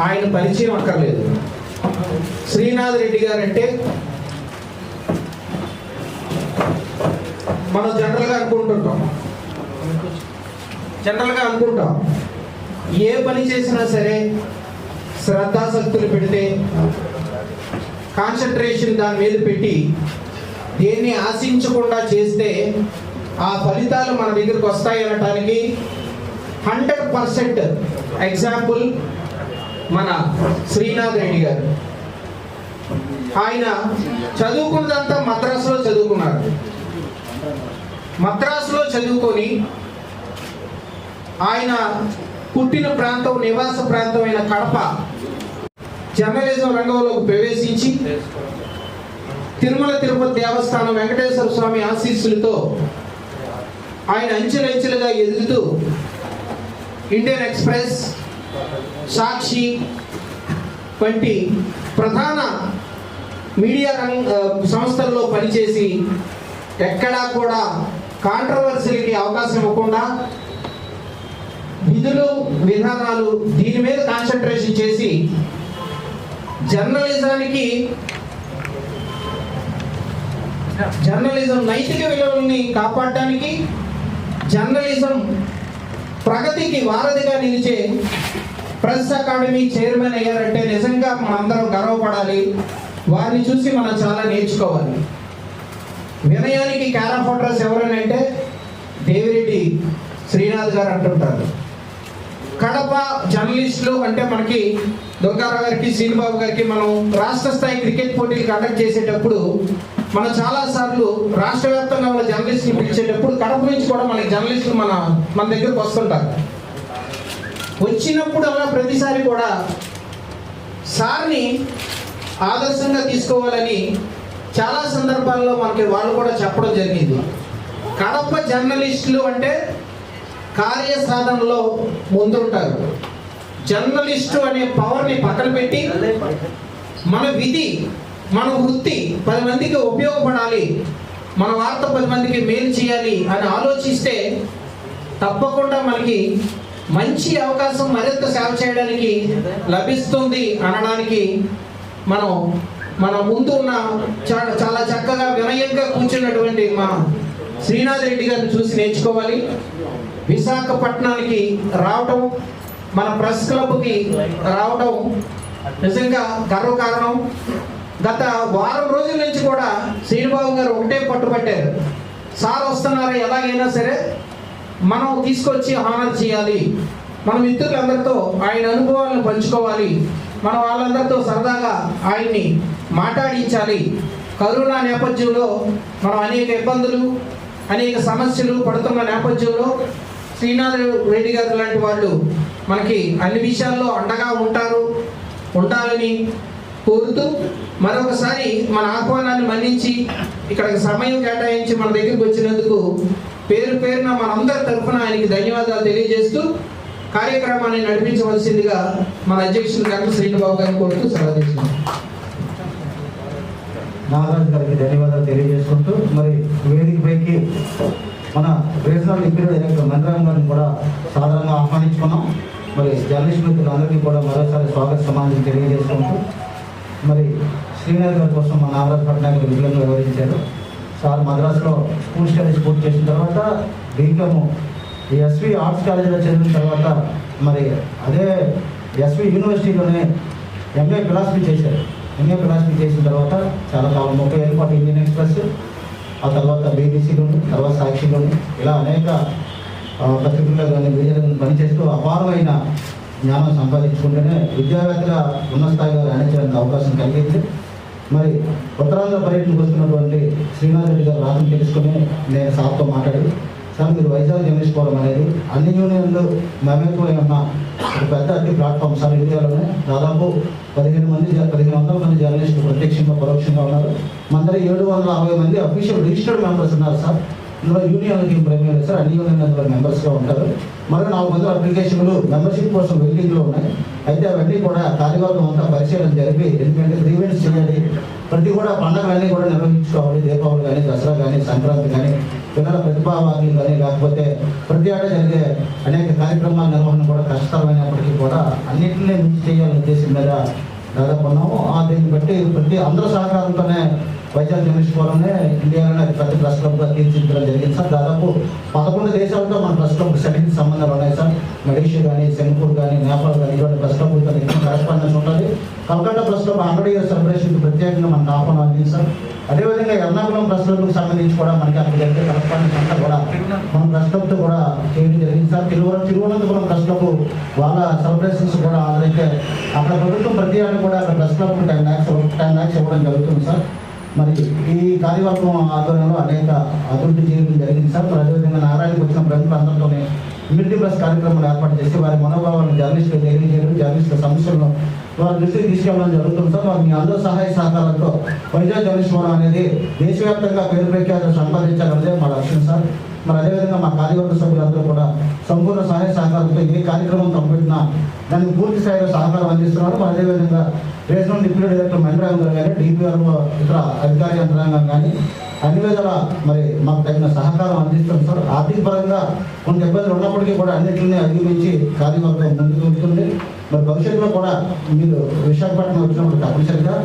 ఆయన పరిచయం అక్కర్లేదు. శ్రీనాథ్ రెడ్డి గారు అంటే మనం జనరల్గా అనుకుంటాం ఏ పని చేసినా సరే శ్రద్ధాశక్తులు పెడితే, కాన్సన్ట్రేషన్ దాని మీద పెట్టి దేన్ని ఆశించకుండా చేస్తే ఆ ఫలితాలు మన దగ్గరికి వస్తాయి అనటానికి 100% ఎగ్జాంపుల్ మన శ్రీనాథ్ రెడ్డి గారు. ఆయన చదువుకున్నదంతా మద్రాసులో చదువుకున్నారు. మద్రాసులో చదువుకొని ఆయన పుట్టిన ప్రాంతం, నివాస ప్రాంతమైన కడప జర్నలిజం రంగంలోకి ప్రవేశించి తిరుమల తిరుపతి దేవస్థానం వెంకటేశ్వర స్వామి ఆశీస్సులతో ఆయన అంచెలంచెలుగా ఎదుగుతూ ఇండియన్ ఎక్స్ప్రెస్, సాక్షి వంటి ప్రధాన మీడియా సంస్థల్లో పనిచేసి ఎక్కడా కూడా కాంట్రవర్సీలకి అవకాశం ఇవ్వకుండా విధులు విధానాలు దీని మీద కాన్సన్ట్రేషన్ చేసి జర్నలిజం నైతిక విలువల్ని కాపాడటానికి, జర్నలిజం ప్రగతికి వారధిగా నిలిచే ప్రెస్ అకాడమీ చైర్మన్ అయ్యారంటే నిజంగా మనందరం గర్వపడాలి. వారిని చూసి మనం చాలా నేర్చుకోవాలి. వినయానికి క్యార్ ఆఫ్ అడ్రస్ ఎవరనంటే దేవిరెడ్డి శ్రీనాథ్ గారు అంటుంటారు. కడప జర్నలిస్టులు అంటే మనకి దుర్గారావు గారికి, శ్రీనిబాబు గారికి మనం రాష్ట్ర స్థాయి క్రికెట్ పోటీలు కండక్ట్ చేసేటప్పుడు మనం చాలాసార్లు రాష్ట్ర వ్యాప్తంగా ఉన్న జర్నలిస్టులు పిలిచేటప్పుడు కడప నుంచి కూడా మనకి జర్నలిస్టులు మన దగ్గరకు వస్తుంటారు. వచ్చినప్పుడు అలా ప్రతిసారి కూడా సార్ని ఆదర్శంగా తీసుకోవాలని చాలా సందర్భాల్లో మనకి వాళ్ళు కూడా చెప్పడం జరిగింది. కడప జర్నలిస్టులు అంటే కార్యసాధనలో ముందుంటారు. జర్నలిస్టు అనే పవర్ని పక్కన పెట్టి మన విధి, మన వృత్తి 10 మందికి ఉపయోగపడాలి, మన వార్త 10 మందికి మేలు చేయాలి అని ఆలోచిస్తే తప్పకుండా మనకి మంచి అవకాశం మరింత సేవ చేయడానికి లభిస్తుంది అనడానికి మన ముందు ఉన్న చాలా చక్కగా వినయంగా కూర్చున్నటువంటి మా శ్రీనాథ్ రెడ్డి గారిని చూసి నేర్చుకోవాలి. విశాఖపట్నానికి రావటం, మన ప్రెస్ క్లబ్కి రావటం నిజంగా గర్వకారణం. గత వారం రోజుల నుంచి కూడా శ్రీనిబాబు గారు ఒకటే పట్టుబట్టారు, సార్ వస్తున్నారు, ఎలాగైనా సరే మనం తీసుకొచ్చి హానర్ చేయాలి, మన మిత్రులందరితో ఆయన అనుభవాలను పంచుకోవాలి, మన వాళ్ళందరితో సరదాగా ఆయన్ని మాట్లాడించాలి. కరోనా నేపథ్యంలో మనం అనేక ఇబ్బందులు, అనేక సమస్యలు పడుతున్న నేపథ్యంలో శ్రీనాథ్ రెడ్డి గారు లాంటి వాళ్ళు మనకి అన్ని విషయాల్లో అండగా ఉండాలని కోరుతూ మరొకసారి మన ఆహ్వానాన్ని మన్నించి ఇక్కడికి సమయం కేటాయించి మన దగ్గరికి వచ్చినందుకు పేరున మనందరి తరఫున ఆయనకి ధన్యవాదాలు తెలియజేస్తూ కార్యక్రమాన్ని నడిపించవలసిందిగా మన అధ్యక్షులు డాక్టర్ శ్రీనిబాబు గారిని కోరుతూ సెలవు తీసుకున్నాం. నాగరాజు గారికి ధన్యవాదాలు తెలియజేసుకుంటూ మరి వేదికపైకి మన రీజనల్ డిప్యూటీ డైరెక్టర్ మంత్రాం గారిని కూడా సాధారణంగా ఆహ్వానించుకున్నాం. మరి జర్నలిస్ట్ మిత్రులందరికీ కూడా మరోసారి స్వాగత సమాజం తెలియజేసుకుంటూ మరి శ్రీనాథ్ గారి కోసం మన నాగరాజు పట్నాయక్ విధులను వివరించారు. సార్ మద్రాసులో స్కూల్ స్టడీస్ పూర్తి చేసిన తర్వాత బీకామ్ ఎస్వి ఆర్ట్స్ కాలేజీలో చదివిన తర్వాత మరి అదే ఎస్వి యూనివర్సిటీలోనే ఎంఏ ఫిలాసఫీ చేశారు. ఎంఏ ఫిలాసఫీ చేసిన తర్వాత చాలా కాలం 30 ఏళ్ళ పాటు ఇండియన్ ఎక్స్ప్రెస్, ఆ తర్వాత బీబీసీలోని, తర్వాత సాక్షిలోని ఇలా అనేక పత్రికల్లో కానీ మీడియాలో పనిచేస్తూ అపారమైన జ్ఞానం సంపాదించుకుంటేనే విద్యావేత్తగా ఉన్న స్థాయిలో రాణించడానికి అవకాశం కలిగింది. మరి ఉత్తరాంధ్ర పర్యటనకు వస్తున్నటువంటి శ్రీనాథ్ రెడ్డి గారు రాత్రి తెలుసుకుని నేను సార్తో మాట్లాడి, సార్ మీరు వైజాగ్ జర్నలిస్ట్ ఫోరం అనేది అన్ని యూనియన్లు మమేకమై ఉన్న ఒక పెద్ద అట్టి ప్లాట్ఫామ్ సార్. ఇండియాలోనే దాదాపు 1500 మంది జర్నలిస్టులు ప్రత్యక్షంగా పరోక్షంగా ఉన్నారు. మన దగ్గర 750 మంది అఫీషియల్ రిజిస్టర్డ్ మెంబర్స్ ఉన్నారు సార్. ఇందులో యూనియన్లకి ప్రేమీ సార్, అన్ని యూనియన్ అందులో మెంబర్స్గా ఉంటారు. మరో 400 అప్లికేషన్లు మెంబర్షిప్ కోసం వెయిటింగ్లో ఉన్నాయి. అయితే అవన్నీ కూడా కార్యవర్గం అంతా పరిశీలన జరిపి, ఎందుకంటే ఈవెంట్స్ చేయాలి, ప్రతి కూడా పండుగలన్నీ కూడా నిర్వహించుకోవాలి. దీపావళి కానీ, దసరా కానీ, సంక్రాంతి కానీ పిల్లల ప్రతిభావాన్ని కానీ లేకపోతే ప్రతి ఏటా జరిగే అనేక కార్యక్రమాల నిర్వహణ కూడా కష్టతరమైనప్పటికీ కూడా అన్నింటినీ మించి చేయాలనే ఉద్దేశం మీద దాదాపు ఉన్నాము. దీన్ని బట్టి ప్రతి అందరూ సహకారంతోనే వైజాగ్ జర్నలిస్ట్ ఫోరంనే ఇండియాలోనే పెద్ద ప్రెస్ క్లబ్గా తీర్చిదిద్దడం జరిగింది సార్. దాదాపు 11 దేశాలతో మన ప్రెస్ క్లబ్ సన్నిహిత సంబంధాలు ఉన్నాయి సార్. మలేషియా కానీ, సింగపూర్ కానీ, నేపాల్ కానీ ఇటువంటి ప్రెస్ క్లబ్లతో ఎక్కువ కరెస్పాండెన్స్ ఉంటుంది. కల్కట్టా ప్రెస్ క్లబ్ 100 years సెలబ్రేషన్కి ప్రత్యేకంగా మనకు ఆహ్వానం అందింది సార్. అదేవిధంగా ఎర్నాకుళం ప్రెస్ క్లబ్కి సంబంధించి కూడా మనకి అక్కడ జరిగే కరెస్పాండెన్స్ అంతా కూడా మన ప్రెస్ క్లబ్తో కూడా చేయడం జరిగింది సార్. తిరువనంతపురం ప్రెస్ క్లబ్ వాళ్ళ సెలబ్రేషన్స్ కూడా ఆదరైతే అక్కడ ప్రభుత్వం ప్రతి ఏడు కూడా అక్కడ ప్రెస్ క్లబ్ 10 lakhs ఇవ్వడం జరుగుతుంది సార్. మరి ఈ కార్యవర్గం ఆధ్వర్యంలో అనేక అభివృద్ధి చేయడం జరిగింది సార్. మరి అదేవిధంగా నారాయణకి వచ్చిన ప్రజలందరితోనే ఇమ్యూనిటీ ప్లస్ కార్యక్రమాలు ఏర్పాటు చేసి వారి మనోభావాలను జర్నలిస్టులు తెలియజేయడం, జర్నలిస్టుల సమస్యలను వారి దృష్టికి తీసుకెళ్ళడం జరుగుతుంది సార్. వారి మీ అందరూ సహాయ సహకారాలతో వైజాగ్ జర్నలిస్ట్ ఫోరం అనేది దేశవ్యాప్తంగా పేరు ప్రఖ్యాతులు సంపాదించాలనేదే మా లక్ష్యం సార్. మరి అదేవిధంగా మా కార్యవర్గ సభ్యులందరూ కూడా సంపూర్ణ సహాయ సహకారంతో ఏ కార్యక్రమం తలపెట్టినా దానికి పూర్తి స్థాయిలో సహకారం అందిస్తున్నారు. మరి అదేవిధంగా రీజనల్ డిప్యూటీ డైరెక్టర్ మెండరాంగం గారు కానీ, డిపిఆర్ఓ ఇతర అధికార యంత్రాంగం కానీ అన్ని విధాలా మరి మాకు తగిన సహకారం అందిస్తుంది సార్. ఆర్థిక పరంగా కొంత ఇబ్బందులు ఉన్నప్పటికీ కూడా అన్నింటినీ అధిగమించి కార్యవర్గం ముందుకు వెళ్తుంది. మరి భవిష్యత్తులో కూడా మీరు విశాఖపట్నం వచ్చినప్పుడు తప్పనిసరిగా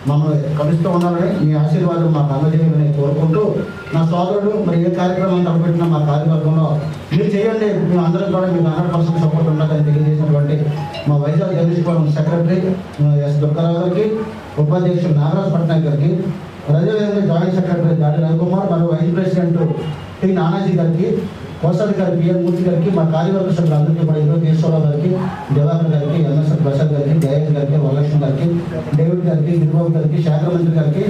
మమ్మల్ని కలుస్తూ ఉండాలని, మీ ఆశీర్వాదం మాకు అందజేయాలని కోరుకుంటూ, నా సోదరుడు మరి ఏ కార్యక్రమం తలపెట్టినా మా కార్యవర్గంలో మీరు చేయండి, మేము అందరం కూడా మీకు 100% సపోర్ట్ ఉండాలని తెలియజేసినటువంటి మా Vizag journalist forum secretary S Durgarao గారికి, ఉపాధ్యక్షుడు నాగరాజ్ పట్నాయక్ గారికి, అదేవిధంగా జాయింట్ సెక్రటరీ దాడి రవికుమార్, మరియు వైస్ ప్రెసిడెంట్ టి నానాజీ గారికి, కోశాధికారి బిఎన్ మూర్తి గారికి, మా కార్యవర్గ సభ్యులందరికీ కూడా ఈరోజు ఈశ్వరరావు గారికి, దివాకర్ గారికి, ఎంఎస్ఆర్ ప్రసాద్ గారికి, జయేష్ గారికి, వరలక్ష్మి గారికి, డేవిడ్ గారికి, గిరిబాబు గారికి, శాఖ మంత్రి గారికి,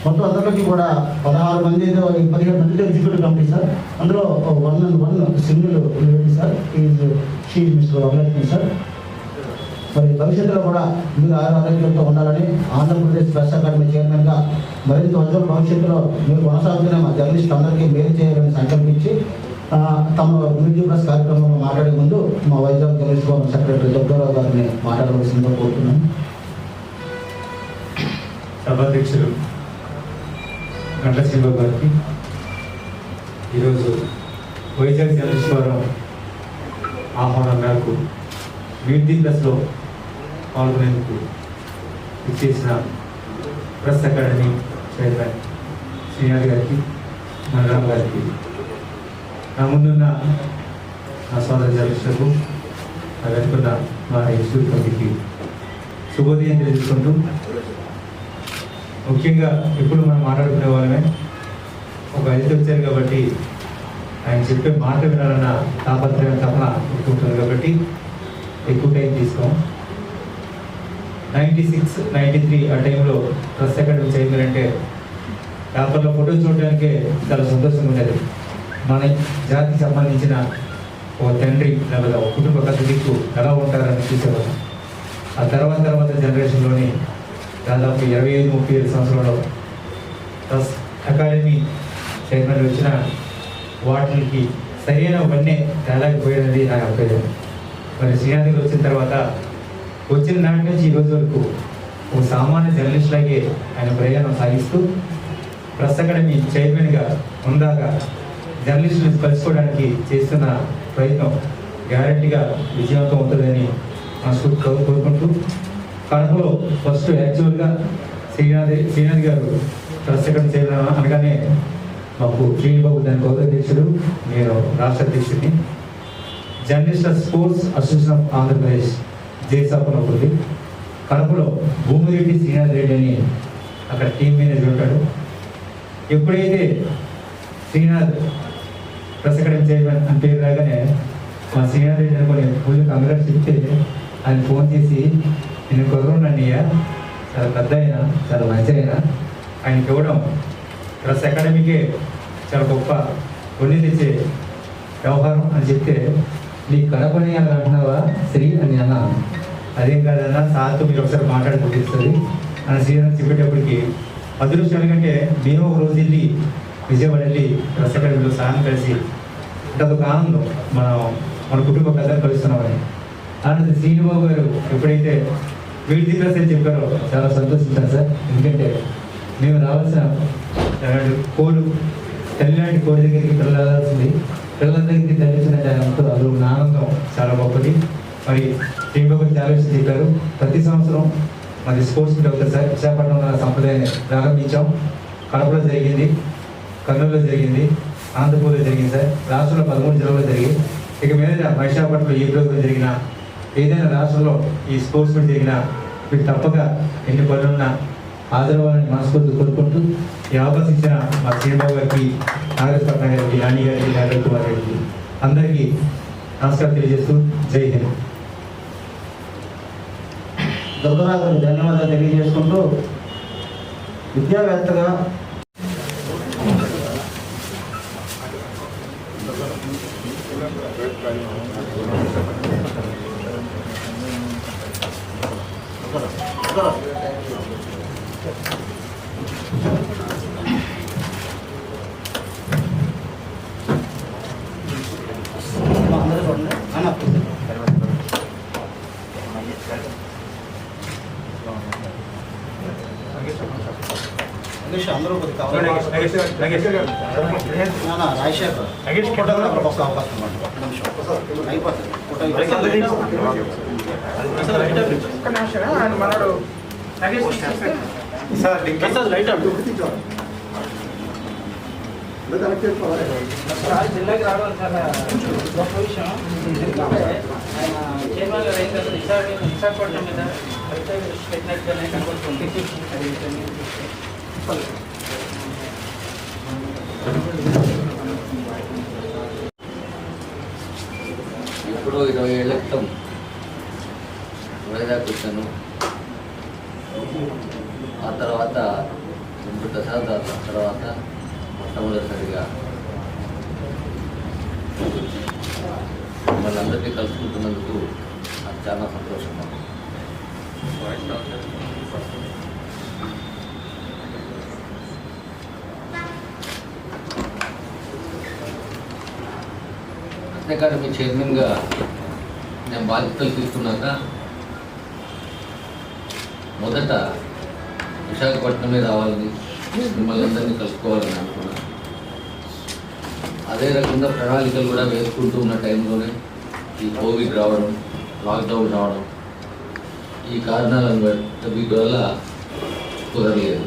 మొత్తం అందరికీ కూడా 16 మంది 15 మందితో ఎగ్జిక్యూటివ్ కమిటీ సార్. అందులో 1 single lady sir, she mister Varalakshmi sir. మరి భవిష్యత్తులో కూడా మీరు ఆరోగ్యంతో ఉండాలని, ఆంధ్రప్రదేశ్ ప్రెస్ అకాడమీ చైర్మన్గా మరింత ఉజ్వల భవిష్యత్తులో మీరు కొనసాగుతున్న మా జర్నలిస్టులు అందరికీ మేలు చేయాలని సంకల్పించి తమ ఇమ్యూనిటీ ప్లస్ కార్యక్రమంలో మాట్లాడే ముందు మా Vizag journalist forum secretary Durgarao గారిని మాట్లాడవలసిందిగా కోరుతున్నాను. సభాధ్యక్షులు గంటా శ్రీబాబు గారికి, ఈరోజు వైజాగ్ జర్నలిస్ట్ ఫోరం ఆహ్వానం మేరకు ఇమ్యూనిటీ ప్లస్లో పాల్గొనేందుకు ఇచ్చేసిన ప్రెస్ అకాడమీ చైర్మన్ శ్రీనాథ్ గారికి, మనరామ్ గారికి, నా ముందున్న నా సోదర జర్నలిస్టులకు, నా వెనుకున్న మా ఇన్స్టిట్యూట్ కమిటీకి శుభోదయం తెలియజేసుకుంటూ, ముఖ్యంగా ఇప్పుడు మనం మాట్లాడుకునే వాళ్ళమే ఒక అతిథి వచ్చారు కాబట్టి ఆయన చెప్పే మాట వినాలన్న తాపత్రయం తపన ఉంటుంది కాబట్టి ఎక్కువ టైం తీసుకోం. 96, 93 ఆ టైంలో ప్రెస్ అకాడమీ చైర్మన్ అంటే పేపర్లో ఫోటో చూడడానికే చాలా సంతోషంగా ఉండేది. మన జాతికి సంబంధించిన ఒక తండ్రి లేదా ఒక కుటుంబ కథకు ఎలా ఉంటారని చూసేవాళ్ళం. ఆ తర్వాత జనరేషన్లోని దాదాపు 25-30 సంవత్సరాల్లో ప్రెస్ అకాడమీ చైర్మన్ వచ్చిన వాటికి సరైన వన్నే తేలాకపోయేది నా అభిప్రాయం. మరి శ్రీనాథ్ గారు వచ్చిన తర్వాత వచ్చిన నాటి నుంచి ఈ రోజు వరకు ఒక సామాన్య జర్నలిస్ట్ లాగే ఆయన ప్రయాణం సాగిస్తూ ప్రెస్ అకాడమీ చైర్మన్గా ఉందాక జర్నలిస్టులు కలుసుకోవడానికి చేస్తున్న ప్రయత్నం గ్యారెంటీగా విజయవంతం అవుతుందని మనస్ఫూర్తిగా కోరుకుంటూ, కడపలో ఫస్ట్ యాక్చువల్గా శ్రీనాథ్ గారు ప్రెస్ అకాడమీ చైర్మన్ అనగానే మాకు శ్రీబాబు దాని గౌరవ అధ్యక్షుడు, నేను రాష్ట్ర అధ్యక్షుడిని. జర్నలిస్టుల స్పోర్ట్స్ అసోసియేషన్ ఆఫ్ ఆంధ్రప్రదేశ్ జేసాపన ఒకటి, కడపలో భూమిరెడ్డి శ్రీనాథ్ రెడ్డి అని అక్కడ టీం మేనేజర్ ఉంటాడు. ఎప్పుడైతే శ్రీనాథ్ ప్రెస్ అకాడమీ చైర్మన్ అని పేరు రాగానే మా శ్రీనాథ్ రెడ్డి అనుకుని ఫుల్ కంగ్రాట్స్ చెప్తే ఆయన ఫోన్ చేసి, నేను కుర్రోనన్నయ్య, చాలా పెద్ద అయినా చాలా మంచి అయినా ఆయనకి ఇవ్వడం ప్రెస్ అకాడమీకే చాలా గొప్ప కొన్ని తెచ్చే వ్యవహారం అని చెప్తే, నీ కడపని అని అంటున్నావా శ్రీ అని అన్నాను. అదేం కాదన్నా, సార్తో మీరు ఒకసారి మాట్లాడుకుంటుంది అని శ్రీనాథ్ చెప్పేటప్పటికి అదృష్టం. ఎందుకంటే మేము ఒక రోజు వెళ్ళి విజయవాడ వెళ్ళి ప్రెస్ అకాడమీలో సాయం కలిసి అంటే అదొక ఆనందం, మన కుటుంబ కథను కలుస్తున్నామని. అలాంటి శ్రీనిబాబు గారు ఎప్పుడైతే వీడి ప్రెస్ అని చెప్పారో చాలా సంతోషించాను సార్. ఎందుకంటే మేము రావాల్సిన కోలు తల్లి లాంటి కోడి దగ్గరికి పిల్లలు వెళ్ళాల్సింది, పిల్లల దగ్గరికి తల్లించినట్టు అందులో ఉన్న ఆనందం చాలా గొప్పది. మరి టీం బాబు చాలా విషయం చెప్పారు. ప్రతి సంవత్సరం మరి స్పోర్ట్స్ మీట్ అవుతుంది సార్. విశాఖపట్నంలో సంప్రదాయాన్ని ప్రారంభించాం. కడపలో జరిగింది, కర్నూలులో జరిగింది, ఆంధ్రప్రదేశ్లో జరిగింది సార్. రాష్ట్రంలో 13 జిల్లాలో జరిగింది. ఇక మీద విశాఖపట్నంలో ఏ రోజులో జరిగినా, ఏదైనా రాష్ట్రంలో ఈ స్పోర్ట్స్ మీట్ జరిగినా మీరు తప్పక ఎన్ని పనులున్నా హాజరవ్వాలని మనస్ఫూర్తి కోరుకుంటూ ఈ అవకాశం ఇచ్చిన మా శ్రీబాబు గారికి, నాగేశ్వర గారికి, నాని గారికి, నాగేశ్వర కుమార్ గారికి అందరికీ నమస్కారం తెలియజేస్తూ జై హింద్. దుర్గరాజు గారికి ధన్యవాదాలు తెలియజేసుకుంటూ విద్యావేత్తగా అందరూ చూడండి అందరూ రాజశేఖర్ ఫోటోగ్రాఫర్ ఒక అవకాశం అయిపోతుంది. జిల్లాకి రావడం చాలా గొప్ప విషయం. ఎందుకంటే ఆయన చైర్మన్ గారు అయిన తర్వాత విశాఖపట్నం మీద పెట్టినట్టుగానే కనబడుతుంది. ఇప్పుడు 20 ఏళ్ల క్రితం వైజాగ్ వచ్చాను. ఆ తర్వాత దశాబ్దాల తర్వాత మొట్టమొదటిసారిగా మిమ్మల్ని అందరినీ కలుసుకుంటున్నందుకు నాకు చాలా సంతోషంగా ఉంది. అకాడమీ చైర్మన్గా నేను బాధ్యతలు తీసుకున్నాక మొదట విశాఖపట్నమే రావాలని, మిమ్మల్ని అందరినీ కలుసుకోవాలని అనుకున్నాను. అదే రకంగా ప్రణాళికలు కూడా వేసుకుంటూ ఉన్న టైంలోనే ఈ కోవిడ్ రావడం, లాక్డౌన్ రావడం, ఈ కారణాలను వీటి వల్ల కుదరలేదు.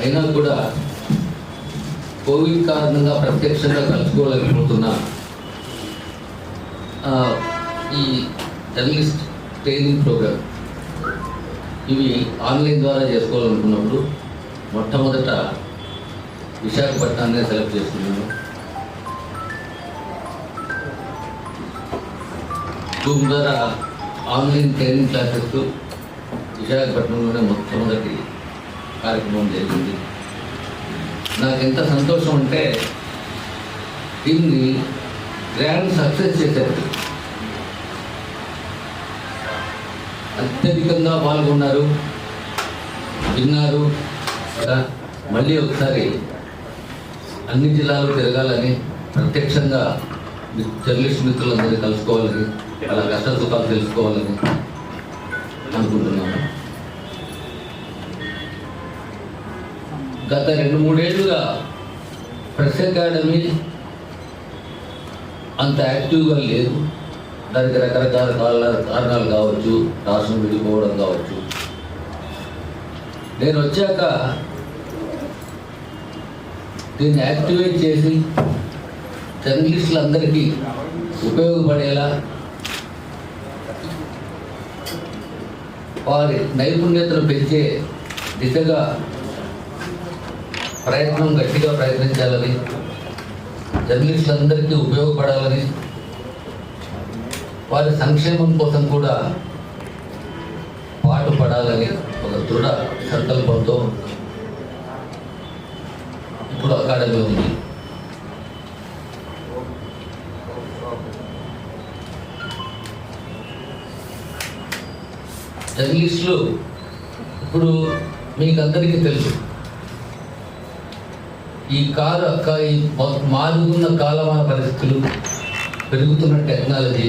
అయినా కూడా కోవిడ్ కారణంగా ప్రత్యక్షంగా కలుసుకోలేకపోతున్నా ఈ జర్నలిస్ట్ ట్రైనింగ్ ప్రోగ్రామ్ ఇవి ఆన్లైన్ ద్వారా చేసుకోవాలనుకున్నప్పుడు మొట్టమొదట విశాఖపట్నాన్ని సెలెక్ట్ చేసుకున్నాను. జూమ్ ద్వారా ఆన్లైన్ ట్రైనింగ్ క్లాసెస్ విశాఖపట్నంలోనే మొట్టమొదటి కార్యక్రమం జరిగింది. నాకు ఎంత సంతోషం అంటే దీన్ని గ్రాండ్ సక్సెస్ చేశారు. అత్యధికంగా పాల్గొన్నారు, విన్నారు. మళ్ళీ ఒకసారి అన్ని జిల్లాలు తిరగాలని, ప్రత్యక్షంగా జర్నలిస్ట్ మిత్రులందరినీ కలుసుకోవాలని, వాళ్ళ కష్ట సుఖాలు తెలుసుకోవాలని అనుకుంటున్నాను. గత 2-3 ఏళ్ళుగా ప్రెస్ అకాడమీ అంత యాక్టివ్గా లేదు. దానికి రకరకాల కారణాలు కావచ్చు, రాష్ట్రం విడిపోవడం కావచ్చు. నేను వచ్చాక దీన్ని యాక్టివేట్ చేసి జర్నలిస్టులందరికీ ఉపయోగపడేలా, వారి నైపుణ్యతను పెంచే దిశగా గట్టిగా ప్రయత్నించాలని, జర్నలిస్టులందరికీ ఉపయోగపడాలని, వారి సంక్షేమం కోసం కూడా పాటుపడాలని ఒక దృఢ సంకల్పంతో ఇప్పుడు అకాడమీ ఉంది. జర్నలిస్టులు ఇప్పుడు మీకందరికీ తెలుసు, ఈ మారుతున్న కాలమాన పరిస్థితులు, పెరుగుతున్న టెక్నాలజీ,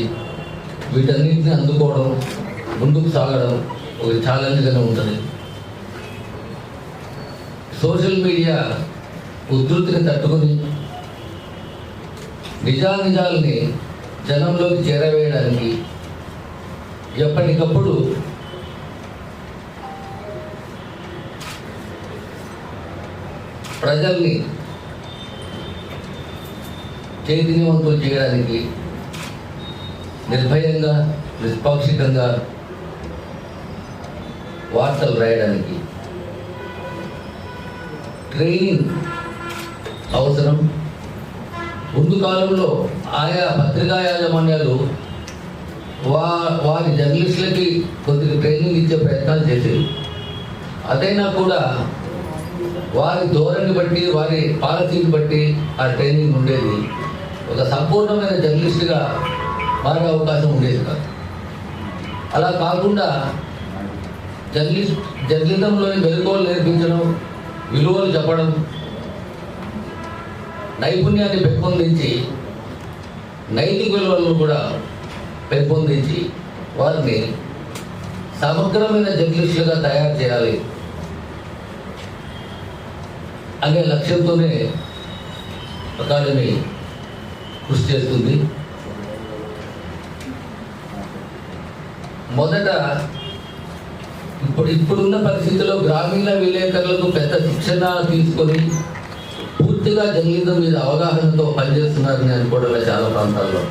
వీటన్నిటిని అందుకోవడం, ముందుకు సాగడం ఒక ఛాలెంజ్గానే ఉంటుంది. సోషల్ మీడియా ఉధృతిని తట్టుకుని నిజానిజాలని జనంలోకి చేరవేయడానికి ఎప్పటికప్పుడు ప్రజల్ని చైతన్యవంతులు చేయడానికి నిర్భయంగా నిష్పాక్షికంగా వార్తలు రాయడానికి ట్రైనింగ్ అవసరం. ముందు కాలంలో ఆయా పత్రికా యాజమాన్యాలు వారి జర్నలిస్టులకి కొద్దిగా ట్రైనింగ్ ఇచ్చే ప్రయత్నాలు చేసేవి. అదైనా కూడా వారి ధోరణి బట్టి వారి పాలసీని బట్టి ఆ ట్రైనింగ్ ఉండేది. ఒక సంపూర్ణమైన జర్నలిస్ట్గా మారే అవకాశం ఉండేది కాదు. అలా కాకుండా జర్నలిజంలోని మెలకువలు నేర్పించడం, విలువలు చెప్పడం, నైపుణ్యాన్ని పెంపొందించి నైతిక విలువలను కూడా పెంపొందించి వారిని సమగ్రమైన జర్నలిస్టులుగా తయారు చేయాలి అనే లక్ష్యంతోనే అకాడమీ కృషి చేస్తుంది. మొదట ఇప్పుడున్న పరిస్థితుల్లో గ్రామీణ విలేకరులకు పెద్ద శిక్షణ తీసుకొని పూర్తిగా జర్నలిజం మీద అవగాహనతో పనిచేస్తున్నారని అనుకోవడం చాలా ప్రాంతాల్లో.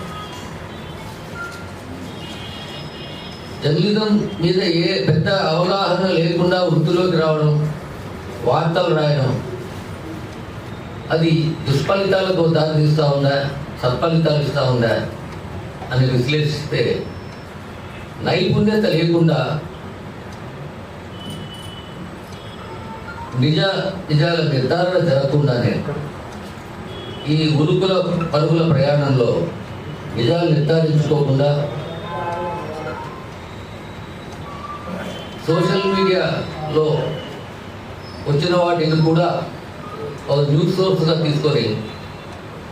జర్నలిజం మీద ఏ పెద్ద అవగాహన లేకుండా వృత్తిలోకి రావడం, వార్తలు రాయడం, అది దుష్ఫలితాలకు దారితీస్తూ ఉందా, సత్ఫలితాలు ఇస్తూ ఉందా అని విశ్లేషిస్తే నైపుణ్యత లేకుండా నిజాల నిర్ధారణ జరగకుండానే ఈ ఉరుకుల పరుగుల ప్రయాణంలో నిజాలు నిర్ధారించుకోకుండా సోషల్ మీడియాలో వచ్చిన వాటిని కూడా ఒక న్యూస్ సోర్స్గా తీసుకొని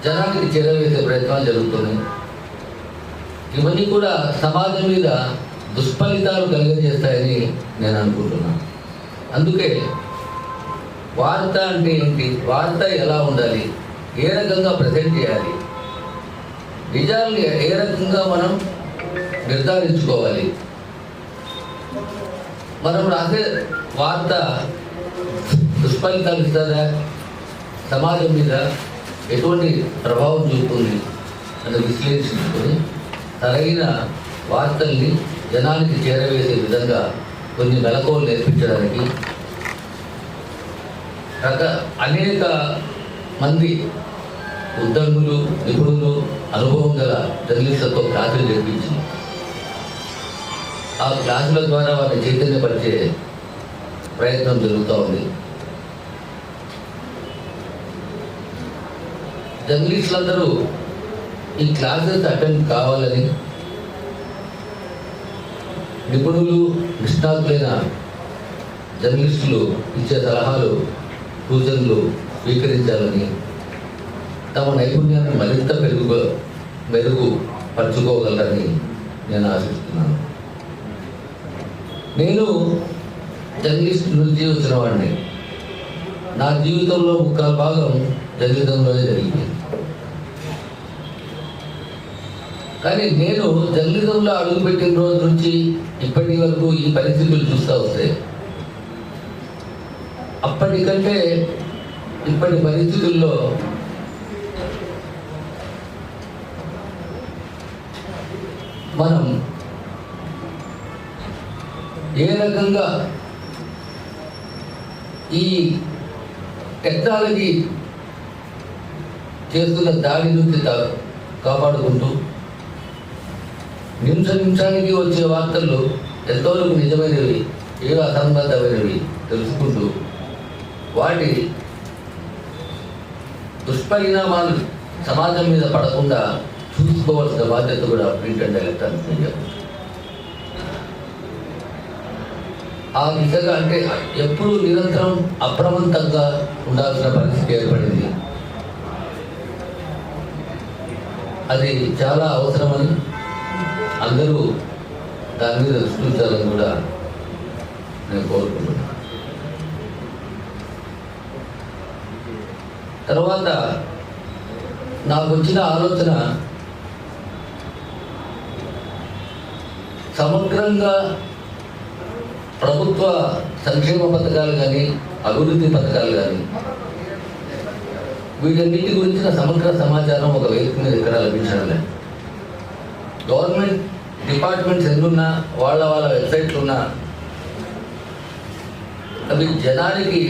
జనానికి చేరవేసే ప్రయత్నాలు జరుగుతున్నాయి. ఇవన్నీ కూడా సమాజం మీద దుష్ఫలితాలు కలిగజేస్తాయని నేను అనుకుంటున్నాను. అందుకే వార్త అంటే ఏంటి, వార్త ఎలా ఉండాలి, ఏ రకంగా ప్రజెంట్ చేయాలి, నిజాల్ని ఏ రకంగా మనం నిర్ధారించుకోవాలి, మనం రాసే వార్త దుష్ఫలితాలు ఇస్తుందా, సమాజం మీద ఎటువంటి ప్రభావం చూపుతుంది అని విశ్లేషించుకొని సరైన వార్తల్ని జనానికి చేరవేసే విధంగా కొన్ని మెలకువలు నేర్పించడానికి అనేక మంది ఉద్యోగులు, నిపుణులు, అనుభవం గల జర్నలిస్టులతో క్లాసులు నేర్పించి ఆ క్లాసుల ద్వారా వారిని చైతన్యపరిచే ప్రయత్నం జరుగుతూ ఉంది. జర్నలిస్టులందరూ ఈ క్లాసెస్ అటెండ్ కావాలని, నిపుణులు, నిష్ణాతులైన జర్నలిస్టులు ఇచ్చే సలహాలు, సూచనలు స్వీకరించాలని, తమ నైపుణ్యాన్ని మరింత మెరుగుపరుచుకోగలరని నేను ఆశిస్తున్నాను. నేను జర్నలిస్ట్ నుంచి వచ్చిన వాడిని. నా జీవితంలో 3/4 భాగం జర్నలిజంలోనే జరిగింది. కానీ నేను జర్నలిజంలో అడుగుపెట్టిన రోజు నుంచి ఇప్పటి వరకు ఈ పరిస్థితులు చూస్తూ వస్తే అప్పటికంటే ఇప్పటి పరిస్థితుల్లో మనం ఏ రకంగా ఈ టెక్నాలజీ చేస్తున్న దాడి నుంచి కాపాడుకుంటూ నిమిషానికి వచ్చే వార్తలు ఎంతవరకు నిజమైనవి, ఏ అసంబద్ధమైనవి తెలుసుకుంటూ వాటి దుష్పరిణామాలు సమాజం మీద పడకుండా చూసుకోవాల్సిన బాధ్యత కూడా ప్రింట్ అండ్ ఎలక్ట్రానిక్ మీడియా. ఆ విధంగా అంటే ఎప్పుడు నిరంతరం అప్రమత్తంగా ఉండాల్సిన పరిస్థితి ఏర్పడింది. అది చాలా అవసరమని అందరూ దాని మీద దృష్టి ఉంచాలని కూడా నేను కోరుకుంటున్నాను. తర్వాత నాకు వచ్చిన ఆలోచన సమగ్రంగా ప్రభుత్వ సంక్షేమ పథకాలు కానీ అభివృద్ధి పథకాలు కానీ వీటన్నిటి గురించిన సమగ్ర సమాచారం ఒక వేదిక మీద ఎక్కడ లభించడం లేదు. గవర్నమెంట్ డిపార్ట్మెంట్స్ ఎన్నున్నా వాళ్ళ వెబ్సైట్లు ఉన్నా అవి జనానికి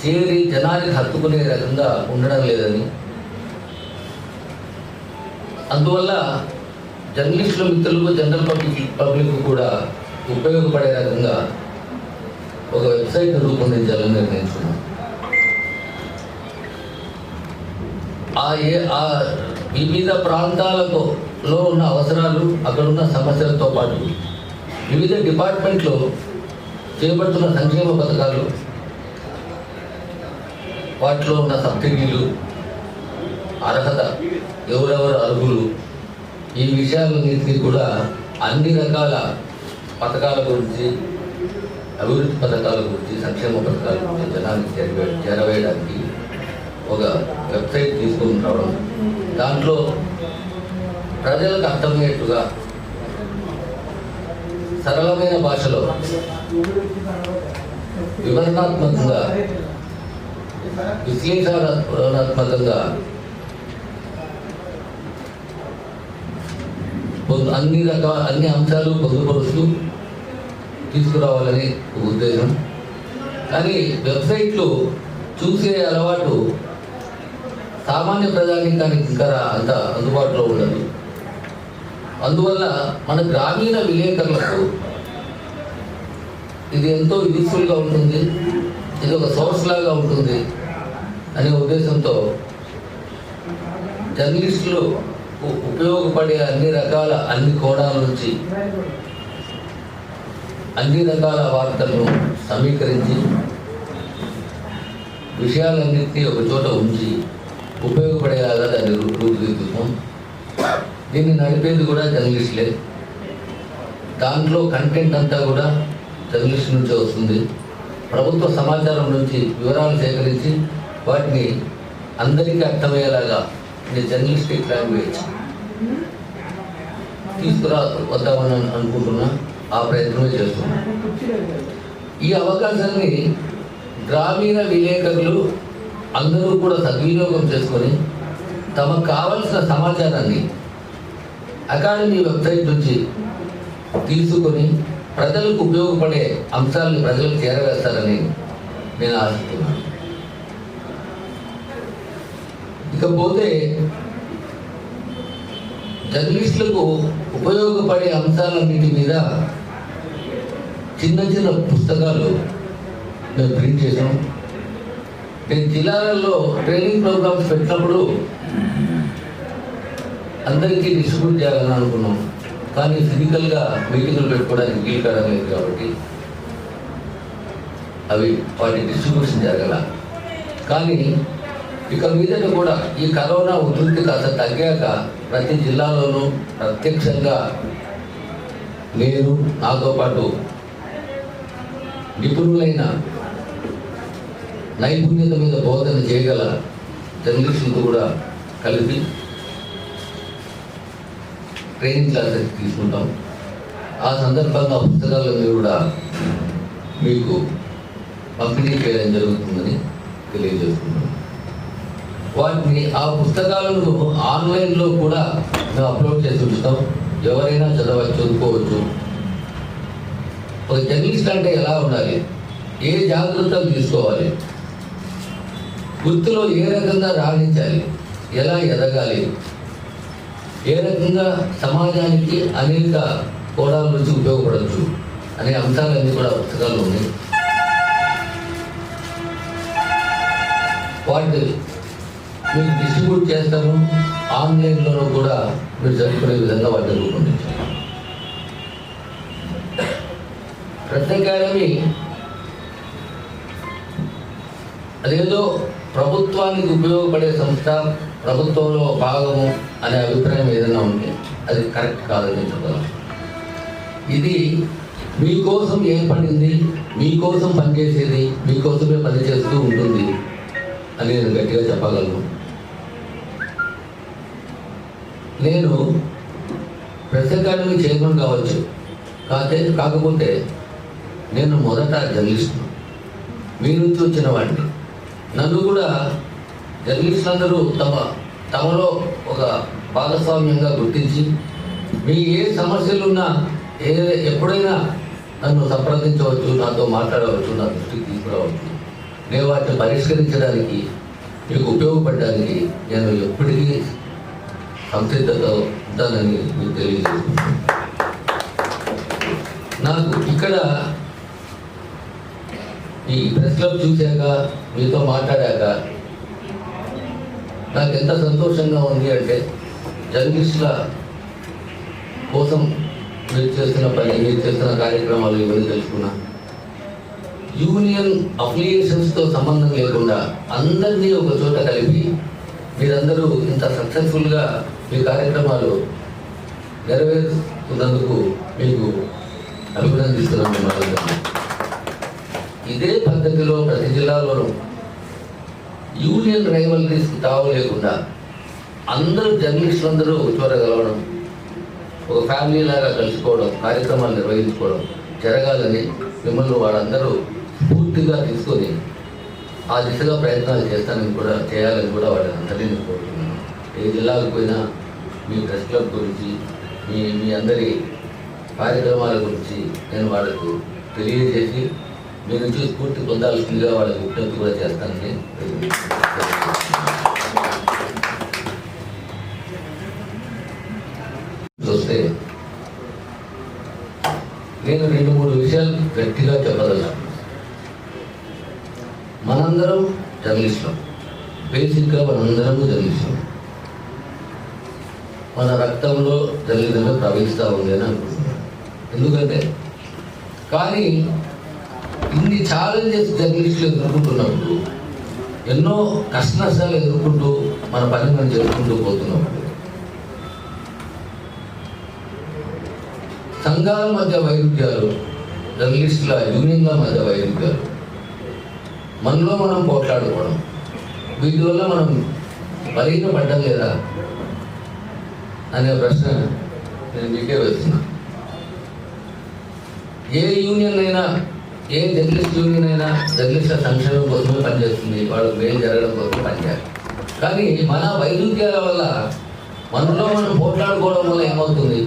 చేరి జనానికి హత్తుకునే రకంగా ఉండడం లేదని, అందువల్ల జర్నలిస్టుల మిత్రులకు జనరల్ పబ్లిక్ కూడా ఉపయోగపడే రకంగా ఒక వెబ్సైట్ రూపొందించాలని నిర్ణయించుకున్నాం. ఆ వివిధ ప్రాంతాలలో ఉన్న అవసరాలు, అక్కడున్న సమస్యలతో పాటు వివిధ డిపార్ట్మెంట్లో చేపడుతున్న సంక్షేమ పథకాలు, వాటిలో ఉన్న సబ్సిడీలు, అర్హత, ఎవరెవరు అర్హులు, ఈ విషయాలన్నింటినీ కూడా అన్ని రకాల పథకాల గురించి, అభివృద్ధి పథకాల గురించి, సంక్షేమ పథకాల గురించి జనానికి చేరవేయడానికి ఒక వెబ్సైట్ తీసుకుని రావడం, దాంట్లో ప్రజలకు అర్థమయ్యేట్టుగా సరళమైన భాషలో వివరణాత్మకంగా, విశ్లేషణాత్మకంగా అన్ని అంశాలు పొందుపరుస్తూ తీసుకురావాలని ఉద్దేశం. కానీ వెబ్సైట్లు చూసే అలవాటు సామాన్య ప్రజానీకానికి ఇంకా అంత అందుబాటులో ఉండదు. అందువల్ల మన గ్రామీణ విలేకరులకు ఇది ఎంతో యూస్ఫుల్గా ఉంటుంది, ఇది ఒక సోర్స్ లాగా ఉంటుంది అనే ఉద్దేశంతో జర్నలిస్టులు ఉపయోగపడే అన్ని కోణాల నుంచి అన్ని రకాల వార్తలను సమీకరించి విషయాలన్నింటినీ ఒక చోట ఉంచి ఉపయోగపడేలాగా దాన్ని రూపుదిద్దుతాం. దీన్ని నడిపేది కూడా జర్నలిస్టులే. దాంట్లో కంటెంట్ అంతా కూడా జర్నలిస్ట్ నుంచే వస్తుంది. ప్రభుత్వ సమాచారం నుంచి వివరాలు సేకరించి వాటిని అందరికీ అర్థమయ్యేలాగా జర్నలిస్టిక్ లాంగ్వేజ్ వద్దామని అనుకుంటున్నా. ఆ ప్రయత్నమే చేస్తున్నా. ఈ అవకాశాన్ని గ్రామీణ విలేకరులు అందరూ కూడా సద్వినియోగం చేసుకొని తమకు కావలసిన సమాచారాన్ని అకాడమీ వెబ్సైట్ నుంచి తీసుకొని ప్రజలకు ఉపయోగపడే అంశాలను ప్రజలకు చేరవేస్తారని నేను ఆశిస్తున్నాను. ఇకపోతే జర్నలిస్టులకు ఉపయోగపడే అంశాలన్నిటి మీద చిన్న చిన్న పుస్తకాలు మేము ప్రింట్ చేసాం. నేను జిల్లాలలో ట్రైనింగ్ ప్రోగ్రామ్స్ పెట్టినప్పుడు అందరికీ డిస్ట్రిబ్యూట్ చేయాలని అనుకున్నాం. కానీ ఫిజికల్గా మీటింగులు పెట్టుకోవడానికి వీలు కావడం లేదు కాబట్టి వాటి డిస్ట్రిబ్యూషన్ జరగల. కానీ ఇక మీదట కూడా ఈ కరోనా ఉధృతి కాస్త తగ్గాక ప్రతి జిల్లాలోనూ ప్రత్యక్షంగా నేను, నాతో పాటు నిపుణులైన నైపుణ్యత మీద బోధన చేయగల జర్నలిస్టులతో కూడా కలిపి ట్రైనింగ్ క్లాసెస్ తీసుకుంటాం. ఆ సందర్భంగా పుస్తకాలన్నీ కూడా మీకు పంపిణీ చేయడం జరుగుతుందని తెలియజేస్తున్నాం. వాటిని ఆ పుస్తకాలను ఆన్లైన్లో కూడా మేము అప్లోడ్ చేసి ఉంచుతాం. ఎవరైనా చదువుకోవచ్చు. ఒక జర్నలిస్ట్ అంటే ఎలా ఉండాలి, ఏ జాగ్రత్తలు తీసుకోవాలి, వృత్తిలో ఏ రకంగా రాణించాలి, ఎలా ఎదగాలి, ఏ రకంగా సమాజానికి అనేక కోణాల నుంచి ఉపయోగపడవచ్చు అనే అంశాలన్నీ కూడా పుస్తకాలు ఉన్నాయి. వాటిని మీకు డిస్ట్రిబ్యూట్ చేస్తాము. ఆన్లైన్లోనూ కూడా మీరు చదువుకునే విధంగా వాటిని రూపొందించారు. ప్రెస్ అకాడమీ అదేదో ప్రభుత్వానికి ఉపయోగపడే సంస్థ, ప్రభుత్వంలో భాగము అనే అభిప్రాయం ఏదైనా ఉంటే అది కరెక్ట్ కాదని చెప్పగలం. ఇది మీకోసం ఏర్పడింది, మీకోసం పనిచేసేది, మీకోసమే పనిచేస్తూ ఉంటుంది అని నేను గట్టిగా చెప్పగలను. నేను ప్రెస్ అకాడమీ చైర్మన్ కావచ్చు, కాకపోతే నేను మొదట జర్నలిస్ట్, మీ నుంచి వచ్చిన వాడిని. నన్ను కూడా జర్నలిస్టులందరూ తమలో ఒక భాగస్వామ్యంగా గుర్తించి మీ ఏ సమస్యలున్నా ఎప్పుడైనా నన్ను సంప్రదించవచ్చు, నాతో మాట్లాడవచ్చు, నా దృష్టికి తీసుకురావచ్చు. నేను వాటిని పరిష్కరించడానికి, మీకు ఉపయోగపడడానికి నేను ఎప్పటికీ సంసిద్ధత ఉంటానని మీకు తెలియజేస్తున్నాను. నాకు ఇక్కడ ఈ ప్రెస్ క్లబ్ చూశాక, మీతో మాట్లాడాక నాకు ఎంత సంతోషంగా ఉంది అంటే, జర్నలిస్టుల కోసం మీరు చేస్తున్న పని, మీరు చేస్తున్న కార్యక్రమాలు ఇవన్నీ తెలుసుకున్నా. యూనియన్ అఫిలియేషన్స్తో సంబంధం లేకుండా అందరినీ ఒక చోట కలిపి మీరందరూ ఇంత సక్సెస్ఫుల్గా మీ కార్యక్రమాలు నెరవేరుతున్నందుకు మీకు అభినందిస్తున్నాను మిమ్మల్ని. ఇదే పద్ధతిలో ప్రతి జిల్లాలోనూ యూనియన్ రైవలరీస్కి తావు లేకుండా అందరూ జర్నలిస్టులందరూ చూడగలవడం, ఒక ఫ్యామిలీ లాగా కలుసుకోవడం, కార్యక్రమాలు నిర్వహించుకోవడం జరగాలని మిమ్మల్ని వాళ్ళందరూ పూర్తిగా తీసుకొని ఆ దిశగా ప్రయత్నాలు చేయాలని కూడా వాళ్ళని అందరినీ నేను కోరుతున్నాను. ఏ జిల్లాకు పోయినా మీ ప్రెస్ క్లబ్ గురించి, మీ అందరి కార్యక్రమాల గురించి నేను వాళ్ళకు తెలియజేసి మీ నుంచి స్ఫూర్తి పొందాల్సిందిగా వాళ్ళకి విజ్ఞప్తి కూడా చేస్తానని చూస్తే నేను 2-3 విషయాలు గట్టిగా చెప్పగలను. మనందరం జర్నలిస్టులం, బేసిక్గా మనందరము జర్నలిస్టులం. మన రక్తంలో జర్నలిజంలో ప్రవహిస్తూ ఉంది అని అనుకుంటున్నాను. ఎందుకంటే కానీ ఇన్ని ఛాలెంజెస్ జర్నలిస్టులు ఎదుర్కొంటున్నప్పుడు, ఎన్నో కష్ట నష్టాలు ఎదుర్కొంటూ మన పని మనం చేసుకుంటూ పోతున్నప్పుడు, సంఘాల మధ్య వైరుధ్యాలు, జర్నలిస్టుల యూనియన్ల మధ్య వైరుధ్యాలు, మనలో మనం పోట్లాడుకోవడం, వీటి వల్ల మనం బలహీనపడ్డం లేదా అనే ప్రశ్న నేను మీకే వేస్తున్నా. ఏ యూనియన్ అయినా, ఏ జర్నలిస్ట్ యూనియన్ అయినా జర్నలిస్టుల సంక్షేమం కోసమే పనిచేస్తుంది, వాళ్ళకి మేలు జరగడం కోసం పనిచేయాలి. కానీ మన వైరుధ్యాల వల్ల, మనలో మనం పోట్లాడుకోవడం వల్ల ఏమవుతుంది,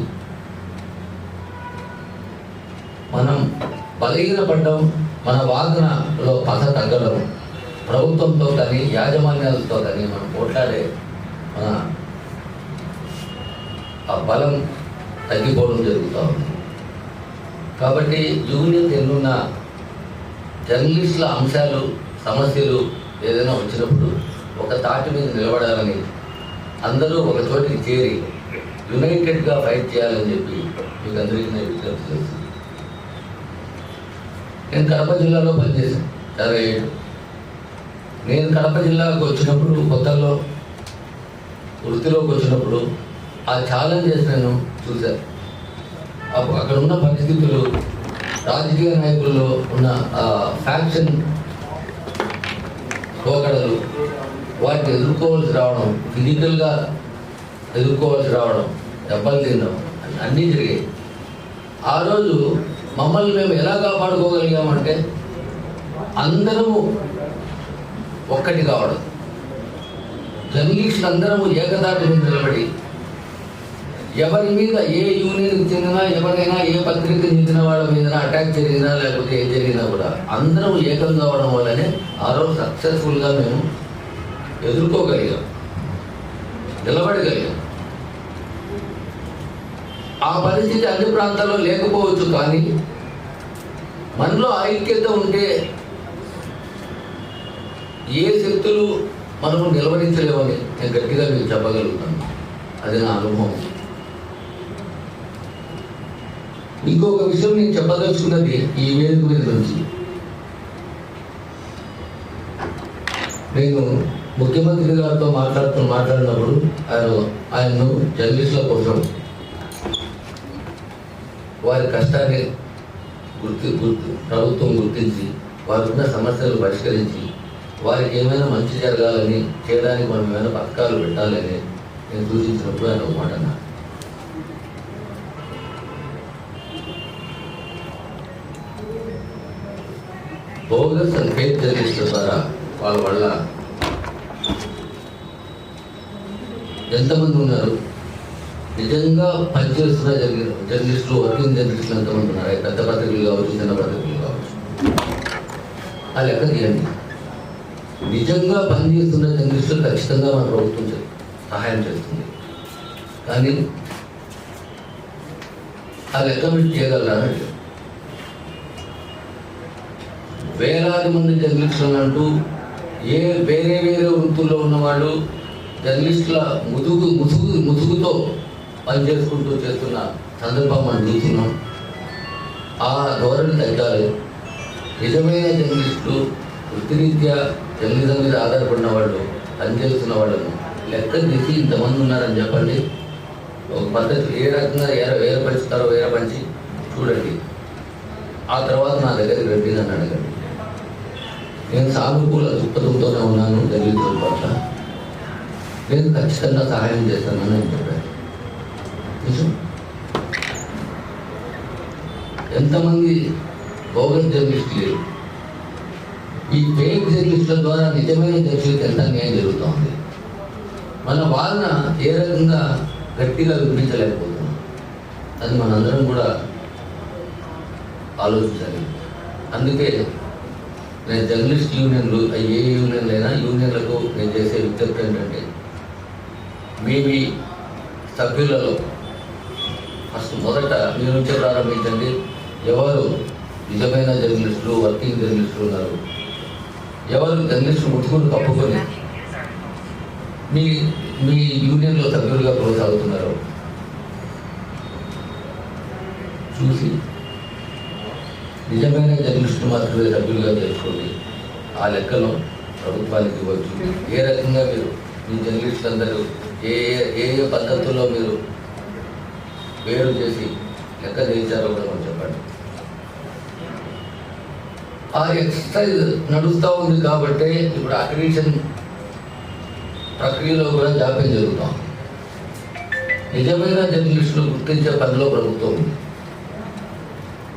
మనం బలహీనపడ్డం, మన వాదనలో పస తగ్గడం, ప్రభుత్వంతో కానీ యాజమాన్యాలతో కానీ మనం పోట్లాడే మన ఆ బలం తగ్గిపోవడం జరుగుతూ ఉంది. కాబట్టి యూనియన్ ఎన్నున్న జర్నలిస్టుల అంశాలు, సమస్యలు ఏదైనా వచ్చినప్పుడు ఒక తాటి మీద నిలబడాలని, అందరూ ఒక చోటికి చేరి యునైటెడ్గా ఫైట్ చేయాలని చెప్పి మీకు అందరికీ నేను విజ్ఞప్తి చేస్తున్నాను. నేను కడప జిల్లాలో పనిచేశాను చాలా ఏళ్ళు. నేను కడప జిల్లాకు వచ్చినప్పుడు, కొత్తలో వృత్తిలోకి వచ్చినప్పుడు ఆ ఛాలెంజెస్ నేను చూశాను. అక్కడ ఉన్న పరిస్థితులు, రాజకీయ నాయకుల్లో ఉన్న ఫ్యాక్షన్ పోకడలు, వాటిని ఎదుర్కోవాల్సి రావడం, ఫిజికల్గా ఎదుర్కోవాల్సి రావడం, దెబ్బలు తినడం అన్నీ జరిగాయి. ఆ రోజు మమ్మల్ని మేము ఎలా కాపాడుకోగలిగామంటే, అందరము ఒక్కటి కావడం, జర్నలిస్టులు అందరము ఏకదాటి మీద నిలబడి, ఎవరి మీద ఏ యూనియన్కి చెందినా, ఎవరైనా ఏ పత్రికకి చెందిన వాళ్ళ మీద అటాక్ జరిగినా లేకపోతే ఏం జరిగినా కూడా అందరం ఏకం కావడం వల్లనే ఆ రోజు సక్సెస్ఫుల్గా మేము ఎదుర్కోగలిగాం, నిలబడగలిగాం. ఆ పరిస్థితి అన్ని ప్రాంతాల్లో లేకపోవచ్చు, కానీ మనలో ఐక్యత ఉంటే ఏ శక్తులు మనము నిలబడించలేవని నేను గట్టిగా మీకు చెప్పగలుగుతాను. అది నా అనుభవం. ఇంకొక విషయం నేను చెప్పదలుచుకున్నది, ఈ వేదిక మీద నుంచి నేను ముఖ్యమంత్రి గారితో మాట్లాడినప్పుడు ఆయన్ను జర్నలిస్టుల కోసం వారి కష్టాన్ని ప్రభుత్వం గుర్తించి వారున్న సమస్యలు పరిష్కరించి వారికి ఏమైనా మంచి జరగాలని చేయడానికి మనం ఏమైనా పథకాలు పెట్టాలని నేను సూచించినప్పుడు ఆయన ఒక మాట అన్నారు. బోగస్ అండ్ ఫేక్ జర్నలిస్టుల ద్వారా వాళ్ళ వల్ల ఎంతమంది ఉన్నారు, నిజంగా పనిచేస్తున్న జర్నలిస్టులు, వర్కింగ్ జర్నలిస్టులు ఎంతమంది ఉన్నారు, పెద్ద పత్రికలు కావచ్చు, చిన్న పత్రికలు కావచ్చు, ఆ లెక్క తీయండి. నిజంగా పనిచేస్తున్న జర్నలిస్టులు ఖచ్చితంగా మన ప్రభుత్వం సహాయం చేస్తుంది. కానీ ఆ లెక్క మీరు చేయగలరా? వేలాది మంది జర్నలిస్టులు అంటూ వేరే వేరే వృత్తుల్లో ఉన్నవాళ్ళు జర్నలిస్టుల ముసుగుతో పనిచేసుకుంటూ చేస్తున్న సందర్భం మనం చూస్తున్నాం. ఆ ధోరణి తగ్గాలి. నిజమైన జర్నలిస్టులు, వృత్తిరీత్యా జర్నలిజం మీద ఆధారపడిన వాళ్ళు, పనిచేస్తున్న వాళ్ళను లెక్క తీసి ఇంతమంది ఉన్నారని చెప్పండి. ఒక పద్ధతి ఏ రకంగా వేరపరుస్తారో వేరపరిచి చూడండి. ఆ తర్వాత నా దగ్గరికి రండి అని అడగండి. నేను సానుకూల దృక్పథంతోనే ఉన్నాను జర్నలిజం పట్ల. నేను ఖచ్చితంగా సహాయం చేస్తానని నేను చెప్పాను. నిజం. ఎంతమంది బోగస్ జర్నలిస్టులు లేరు. ఈ ఫేక్ జర్నలిస్టుల ద్వారా నిజమైన జర్నలిస్టులకు ఎంత అన్యాయం జరుగుతుంది. మన వాదన ఏ రకంగా గట్టిగా వినిపించలేకపోతున్నాం. అది మనందరం కూడా ఆలోచించాలి. అందుకే నేను జర్నలిస్ట్ యూనియన్లు, ఏ యూనియన్లైనా యూనియన్లకు నేను చేసే విజ్ఞప్తి ఏంటంటే, మీ సభ్యులలో ఫస్ట్ మొదట మీ నుంచే ప్రారంభించండి. ఎవరు నిజమైన జర్నలిస్టులు, వర్కింగ్ జర్నలిస్టులు ఉన్నారు, ఎవరు జర్నలిస్టులు ముట్టుకుని కప్పుకొని మీ యూనియన్లో సభ్యులుగా కొనసాగుతున్నారో చూసి నిజమైన జర్నలిస్టులు మాత్రమే సభ్యులుగా చేసుకోండి. ఆ లెక్కలో ప్రభుత్వానికి ఇవ్వచ్చు. ఏ రకంగా మీరు మీ జర్నలిస్టులందరూ ఏ ఏ పద్ధతుల్లో మీరు వేరు చేసి లెక్క చేయించారో కూడా మనం చెప్పండి. ఆ ఎక్సర్సైజ్ నడుస్తూ ఉంది కాబట్టి ఇప్పుడు అక్రిడిషన్ ప్రక్రియలో కూడా జాప్యం జరుగుతాం. నిజమైన జర్నలిస్టులు గుర్తించే పనిలో ప్రభుత్వం ఉంది.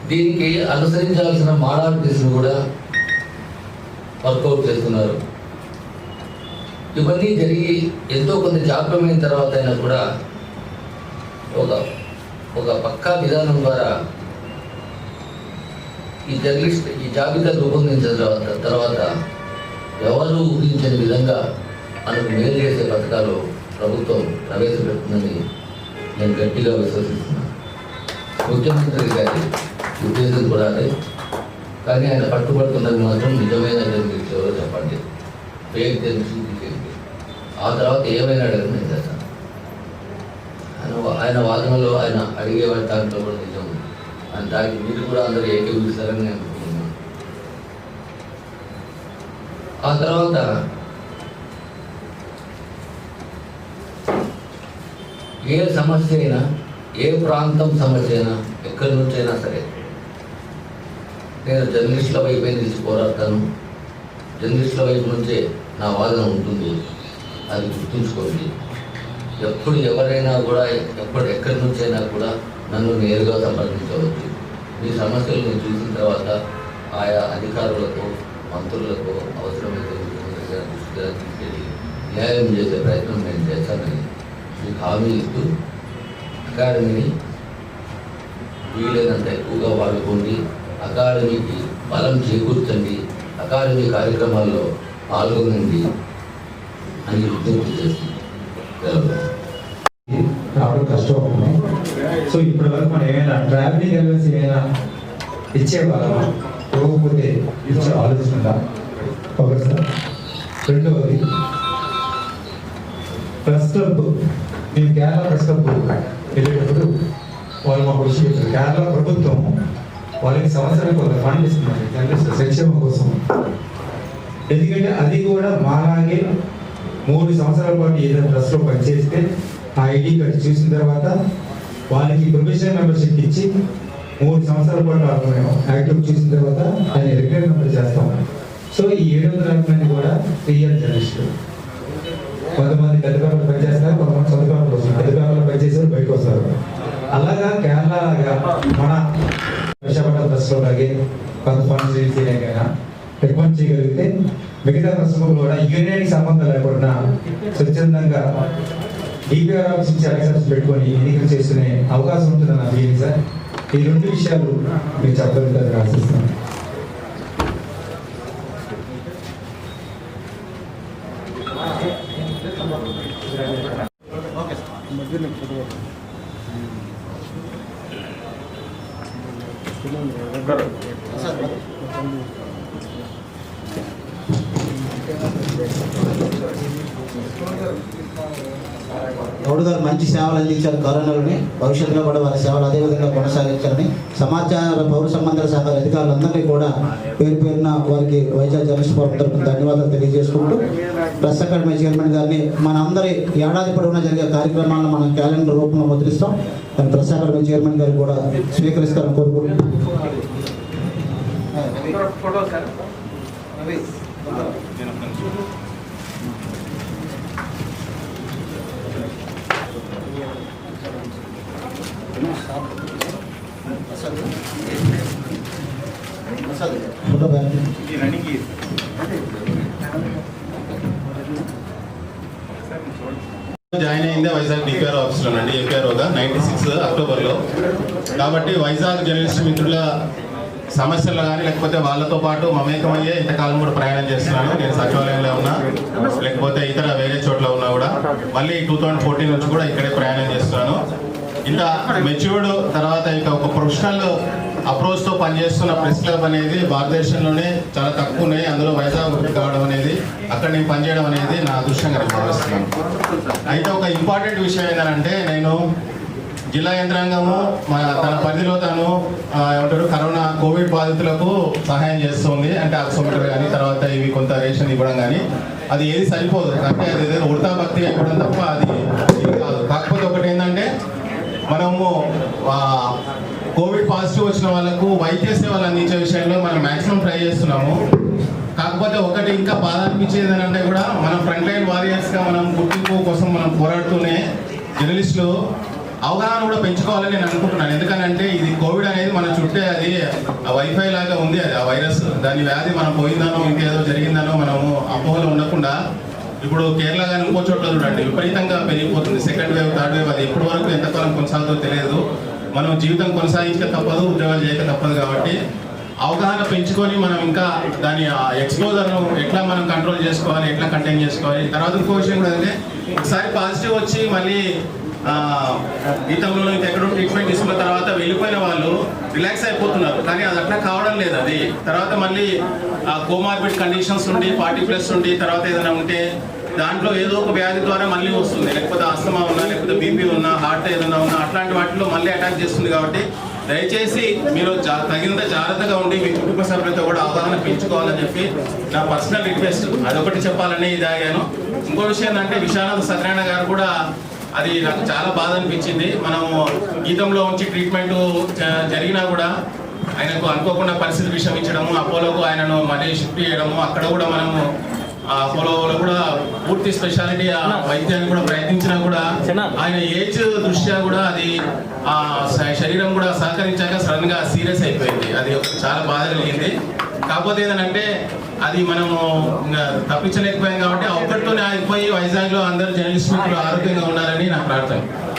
దీనికి అనుసరించాల్సిన మోడాలిటీస్ను కూడా వర్కౌట్ చేస్తున్నారు. ఇవన్నీ జరిగి ఎంతో కొంత జాప్యమైన తర్వాత అయినా కూడా ఒక పక్కా విధానం ద్వారా ఈ జాబితా రూపొందించిన తర్వాత ఎవరు ఊహించని విధంగా మనకు మేలు చేసే పథకాలు ప్రభుత్వం ప్రవేశపెడుతుందని నేను గట్టిగా విశ్వసిస్తున్నాను. ముఖ్యమంత్రి గారి ఉద్దేశం కూడా అదే. కానీ ఆయన పట్టుబడుతున్నది మాత్రం నిజమైన జర్నలిస్ట్ ఎవరో చెప్పండి, ఫేక్ జర్నలిస్ట్ తీసేయండి. ఆ తర్వాత ఏమైనా అడగడం నేను చేస్తాను. ఆయన వాదనలో ఆయన అడిగే దాంట్లో కూడా నిజం ఉంది. దానికి మీరు కూడా అందరూ ఏకీభవిస్తారని నేను అనుకుంటున్నాను. ఆ తర్వాత ఏ సమస్య అయినా, ఏ ప్రాంతం సమస్య అయినా, ఎక్కడి నుంచైనా సరే నేను జర్నలిస్టుల వైపే నిలిచి పోరాడతాను. జర్నలిస్టుల వైపు నుంచే నా వాదన ఉంటుంది. అది గుర్తుంచుకోండి. ఎప్పుడు ఎవరైనా కూడా ఎక్కడి నుంచైనా కూడా నన్ను నేరుగా సంప్రదించవచ్చు. మీ సమస్యలను చూసిన తర్వాత ఆయా అధికారులకు, మంత్రులకు అవసరమైతే దృష్టిగా తీసుకెళ్ళి న్యాయం చేసే ప్రయత్నం నేను చేస్తానని మీకు హామీ ఇస్తూ, అకాడమీని వీలైనంత ఎక్కువగా వాడుకోండి, అకాడమీకి బలం చేకూర్చండి, అకాడమీ కార్యక్రమాల్లో పాల్గొనండి అని విజ్ఞప్తి చేస్తుంది. రావడం కష్టం అవుతుంది. సో ఇప్పటి వరకు మనం ఏమైనా ట్రావెలింగ్ అలవెన్స్ ఏమైనా ఇచ్చేవాళ్ళమా, ఇవ్వకపోతే ఇచ్చే ఆలోచన ఒకటి సార్. రెండవది ప్రెస్ క్లబ్, మేము కేరళ ప్రెస్ క్లబ్ వెళ్ళేటప్పుడు వాళ్ళు మాకు విషయం చెప్పారు. కేరళ ప్రభుత్వం వాళ్ళకి సంవత్సరానికి ఒక ఫండ్ ఇస్తున్నారు జర్నలిస్ట్ సంక్షేమం కోసం. ఎందుకంటే అది కూడా మాలాగే 3 సంవత్సరాల పాటు ఏదైనా ట్రస్ట్లో పనిచేస్తే ఆ ఐడి కార్డు చూసిన తర్వాత వాళ్ళకి ప్రొఫెషనల్ మెంబర్షిప్ ఇచ్చి 3 సంవత్సరాల పాటు యాక్టివ్ చూసిన తర్వాత ఆయన రిటైర్ మెంబర్ చేస్తాం. సో ఈ 700 మంది కూడా రియల్ జర్నలిస్టులు. కొంతమంది పెద్ద పేపర్లు పనిచేస్తారు, కొంతమంది సొంత పేపర్లు వస్తారు. పెద్ద పేపర్లు పనిచేసేవారు బయటకు వస్తారు. అలాగా కేరళ లాగా మన విశాఖపట్నం ప్రెస్లో లాగే కొంత ఫండ్స్ చేయలేకైనా రికమెండ్ చేయగలిగితే మిగతా ప్రశ్నలు కూడా యూనియన్కి సంబంధం లేకుండా స్వచ్ఛందంగా డిపిఆర్ ఆఫీస్ నుంచి ఎలక్షన్స్ పెట్టుకొని ఎన్నికలు చేసుకునే అవకాశం ఉంటుందని నా ఫీలింగ్ సార్. ఈ 2 విషయాలు మీరు చెప్పగలుగుతారని ఆశిస్తాను. గౌడ్ గారు మంచి సేవలు అందించారు కరోనాలోని. భవిష్యత్తులో కూడా వారి సేవలు అదేవిధంగా కొనసాగించారని సమాచార పౌర సంబంధాల శాఖ అధికారులందరినీ కూడా పేరు పేరున వారికి వైజాగ్ జర్నలిస్ట్ ఫోరం తరపున ధన్యవాదాలు తెలియజేసుకుంటూ ప్రెస్ అకాడమీ చైర్మన్ గారిని మనందరి ఏడాది పొడవునా జరిగే కార్యక్రమాలను మనం క్యాలెండర్ రూపంలో ముద్రిస్తాం. దాని ప్రెస్ అకాడమీ చైర్మన్ గారు కూడా స్వీకరిస్తారని కోరుకుంటున్నాం. Photo sir photo bag join అయిందే వైజాగ్ డిపిఆర్ ఆఫీస్లోనండి, ఏపీఆర్ఓగా 96 అక్టోబర్లో. కాబట్టి వైజాగ్ జర్నలిస్ట్ మిత్రుల సమస్యలు కానీ లేకపోతే వాళ్ళతో పాటు మమేకమయ్యే ఇంతకాలం కూడా ప్రయాణం చేస్తున్నాను. నేను సచివాలయంలో ఉన్నా, లేకపోతే ఇతర వేరే చోట్ల ఉన్నా కూడా మళ్ళీ 2014 నుంచి కూడా ఇక్కడే ప్రయాణం చేస్తున్నాను. ఇంత మెచ్యూర్డ్ తర్వాత ఇక ఒక ప్రొఫెషనల్ అప్రోచ్తో పనిచేస్తున్న ప్రెస్ క్లబ్ అనేది భారతదేశంలోనే చాలా తక్కువ ఉన్నాయి. అందులో వైజాగ్ కావడం అనేది, అక్కడ నేను పనిచేయడం అనేది నా అదృష్టంగా నేను భావిస్తున్నాను. అయితే ఒక ఇంపార్టెంట్ విషయం ఏంటంటే, నేను జిల్లా యంత్రాంగము తన పరిధిలో తాను ఏమంటారు కరోనా కోవిడ్ బాధితులకు సహాయం చేస్తుంది. అంటే ఆక్సిమీటర్ కానీ తర్వాత ఇవి కొంత రేషన్ ఇవ్వడం కానీ అది ఏది సరిపోదు. అంటే అది ఏదైనా ఉడతా భక్తిగా ఇవ్వడం తప్ప అది కాదు. కాకపోతే ఒకటి ఏంటంటే, మనము కోవిడ్ పాజిటివ్ వచ్చిన వాళ్ళకు వైద్య సేవలు అందించే విషయంలో మనం మ్యాక్సిమం ట్రై చేస్తున్నాము. కాకపోతే ఒకటి ఇంకా బాధ అనిపించేది అంటే కూడా మనం ఫ్రంట్ లైన్ వారియర్స్గా మనం గుర్తింపు కోసం మనం పోరాడుతూనే జర్నలిస్టులు అవగాహన కూడా పెంచుకోవాలని నేను అనుకుంటున్నాను. ఎందుకంటే ఇది కోవిడ్ అనేది మన చుట్టే అది వైఫై లాగా ఉంది. అది ఆ వైరస్, దాని వ్యాధి మనం పోయిందానో ఇంకేదో జరిగిందానో మనము అపోహలో ఉండకుండా, ఇప్పుడు కేరళ కానీ ఇంకో చోట్ల చూడండి విపరీతంగా పెరిగిపోతుంది. సెకండ్ వేవ్, థర్డ్ వేవ్, అది ఎప్పటి వరకు ఎంతకాలం కొనసాగుతుందో తెలియదు. మనం జీవితం కొనసాగించక తప్పదు, ఉద్యోగాలు చేయక తప్పదు. కాబట్టి అవగాహన పెంచుకొని మనం ఇంకా దాని ఎక్స్పోజర్ను ఎట్లా మనం కంట్రోల్ చేసుకోవాలి, ఎట్లా కంటైన్ చేసుకోవాలి. తర్వాత ఇంకో విషయం కూడా అంటే, ఒకసారి పాజిటివ్ వచ్చి మళ్ళీ గీతంలో ఎక్కడో ట్రీట్మెంట్ తీసుకున్న తర్వాత వెళ్ళిపోయిన వాళ్ళు రిలాక్స్ అయిపోతున్నారు. కానీ అది అట్లా కావడం లేదు. అది తర్వాత మళ్ళీ కోమార్బిడ్ కండిషన్స్ ఉండి 40+ ఉండి తర్వాత ఏదైనా ఉంటే దాంట్లో ఏదో ఒక వ్యాధి ద్వారా మళ్ళీ వస్తుంది. లేకపోతే ఆస్తమా ఉన్నా, లేకపోతే బీపీ ఉన్నా, హార్ట్ ఏదైనా ఉన్నా అట్లాంటి వాటిలో మళ్ళీ అటాక్ చేస్తుంది. కాబట్టి దయచేసి మీరు తగినంత జాగ్రత్తగా ఉండి మీ కుటుంబ సభ్యులతో కూడా అవగాహన పెంచుకోవాలని చెప్పి నా పర్సనల్ రిక్వెస్ట్. అదొకటి చెప్పాలని ఇది ఆగాను. ఇంకో విషయం ఏంటంటే, విశాలానంద సత్యనారాయణ గారు కూడా అది నాకు చాలా బాధ అనిపించింది. మనము గీతంలో ఉంచి ట్రీట్మెంట్ జరిగినా కూడా ఆయనకు అనుకోకుండా పరిస్థితి విషమించడము, అపోలోకు ఆయనను మళ్ళీ షిఫ్ట్ చేయడము, అక్కడ కూడా మనము అపోలోలో కూడా పూర్తి స్పెషాలిటీ వైద్యాన్ని కూడా ప్రయత్నించినా కూడా ఆయన ఏజ్ దృష్ట్యా కూడా అది శరీరం కూడా సహకరించాక సడన్ గా సీరియస్ అయిపోయింది. అది చాలా బాధ కలిగింది. కాకపోతే ఏంటంటే, అది మనము తప్పించలేకపోయాం. కాబట్టి ఒక్కటితోనే ఆగిపోయి వైజాగ్లో అందరూ జర్నలిస్ట్ మిత్రులు ఆరోగ్యంగా ఉండాలని నా ప్రార్థన.